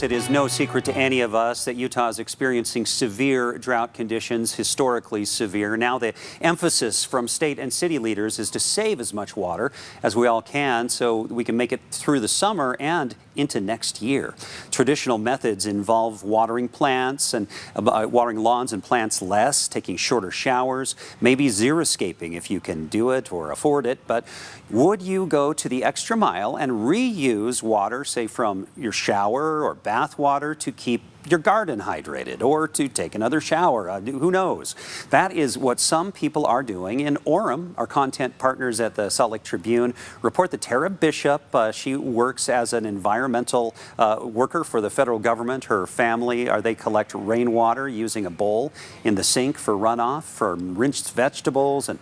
It is no secret to any of us that Utah is experiencing severe drought conditions, historically severe. Now the emphasis from state and city leaders is to save as much water as we all can so we can make it through the summer and into next year. Traditional methods involve watering plants and watering lawns and plants less, taking shorter showers, maybe xeriscaping if you can do it or afford it. But would you go to the extra mile and reuse water, say from your shower or bath water, to keep your garden hydrated or to take another shower? Who knows? That is what some people are doing. In Orem, our content partners at the Salt Lake Tribune report that Tara Bishop, she works as an environmental worker for the federal government. Her family, they collect rainwater using a bowl in the sink for runoff, for rinsed vegetables, and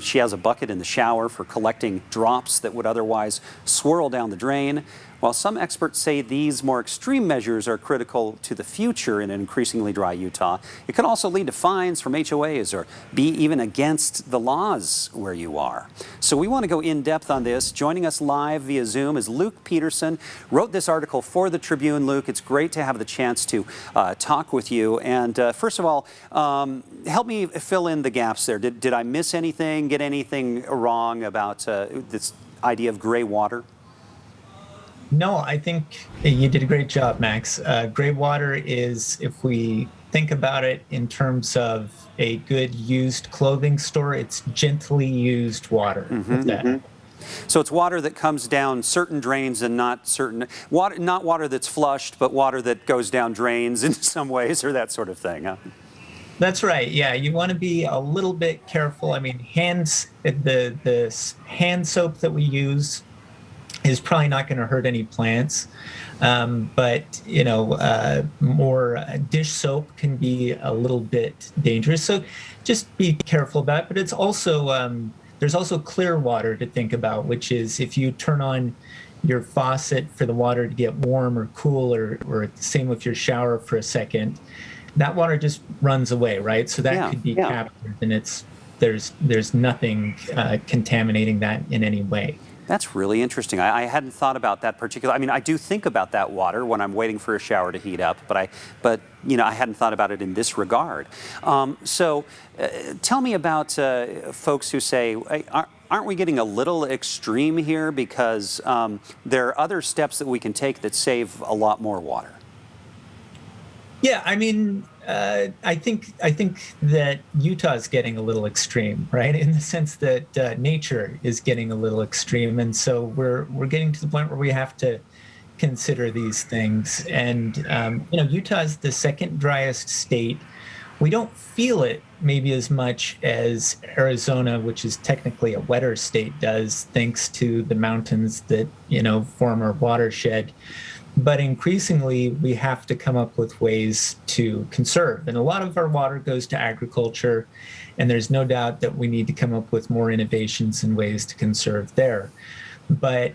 she has a bucket in the shower for collecting drops that would otherwise swirl down the drain. While some experts say these more extreme measures are critical to the future in an increasingly dry Utah, it could also lead to fines from HOAs or be even against the laws where you are. So we want to go in depth on this. Joining us live via Zoom is Luke Peterson. Wrote this article for the Tribune. Luke, it's great to have the chance to talk with you. And first of all, help me fill in the gaps there. Did I miss anything, get anything wrong about this idea of gray water? No, I think you did a great job, Max. Gray water is, if we think about it in terms of a good used clothing store, it's gently used water. So it's water that comes down certain drains and not certain water, not water that's flushed, but water that goes down drains in some ways, or that sort of thing, huh? That's right. Yeah, you want to be a little bit careful. I mean, the hand soap that we use is probably not going to hurt any plants. But, more dish soap can be a little bit dangerous. So just be careful about it. But it's also, there's also clear water to think about, which is if you turn on your faucet for the water to get warm or cool, or same with your shower for a second, that water just runs away, right? So that could be captured, and there's nothing contaminating that in any way. That's really interesting. I hadn't thought about that particular. I mean, I do think about that water when I'm waiting for a shower to heat up, but I hadn't thought about it in this regard. So tell me about folks who say, aren't we getting a little extreme here, because there are other steps that we can take that save a lot more water? Yeah, I mean, I think that Utah is getting a little extreme, right? In the sense that nature is getting a little extreme, and so we're getting to the point where we have to consider these things. And Utah is the second driest state. We don't feel it maybe as much as Arizona, which is technically a wetter state, does, thanks to the mountains that form our watershed. But increasingly, we have to come up with ways to conserve. And a lot of our water goes to agriculture, and there's no doubt that we need to come up with more innovations and ways to conserve there. But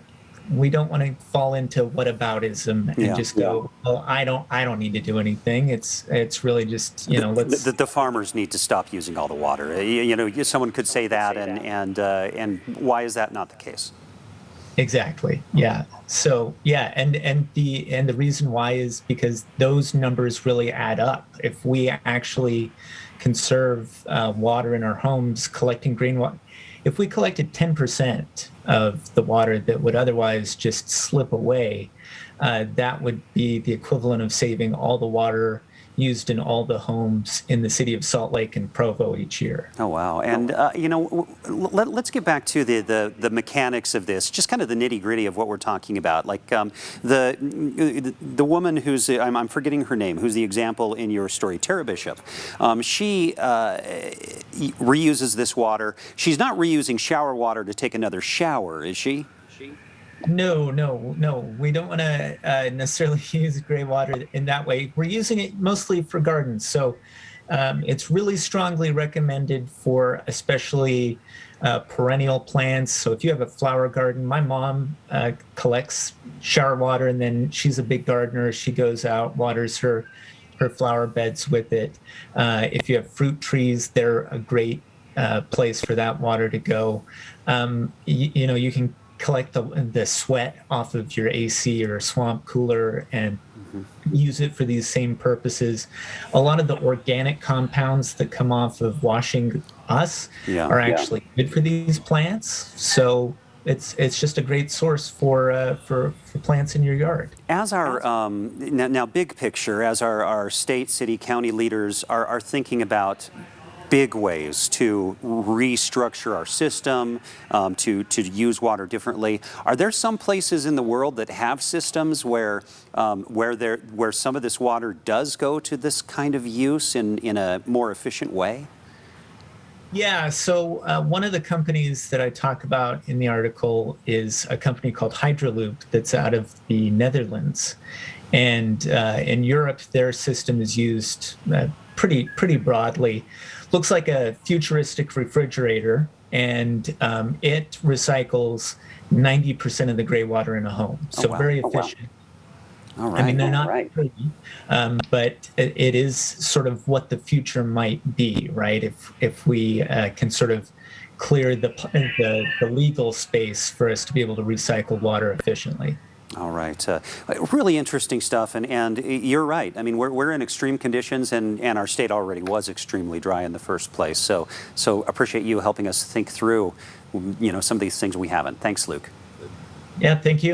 we don't want to fall into whataboutism and just go, "Oh, I don't need to do anything." It's really just the farmers need to stop using all the water. Someone could say that, and why is that not the case? Exactly. Yeah. So and the reason why is because those numbers really add up. If we actually conserve water in our homes, collecting rainwater, if we collected 10% of the water that would otherwise just slip away, that would be the equivalent of saving all the water used in all the homes in the city of Salt Lake and Provo each year. Oh, wow. And, let's get back to the mechanics of this, just kind of the nitty gritty of what we're talking about. Like the woman who's, I'm forgetting her name, who's the example in your story, Tara Bishop. She reuses this water. She's not reusing shower water to take another shower, is she? No. We don't want to necessarily use gray water in that way. We're using it mostly for gardens. So it's really strongly recommended for especially perennial plants. So if you have a flower garden, my mom collects shower water, and then she's a big gardener. She goes out, waters her flower beds with it. If you have fruit trees, they're a great place for that water to go. You can collect the sweat off of your AC or swamp cooler and use it for these same purposes. A lot of the organic compounds that come off of washing us are actually good for these plants. So it's just a great source for plants in your yard. As our now big picture, as our state, city, county leaders are thinking about big ways to restructure our system, to use water differently. Are there some places in the world that have systems where some of this water does go to this kind of use in a more efficient way? Yeah, so one of the companies that I talk about in the article is a company called Hydroloop that's out of the Netherlands. And in Europe, their system is used pretty broadly. Looks like a futuristic refrigerator, and it recycles 90% of the gray water in a home. So very efficient. All right. I mean, they're not pretty, but it is sort of what the future might be, right? If we can sort of clear the legal space for us to be able to recycle water efficiently. All right. Really interesting stuff. And you're right. I mean, we're in extreme conditions, and our state already was extremely dry in the first place. So appreciate you helping us think through, some of these things we haven't. Thanks, Luke. Yeah, thank you.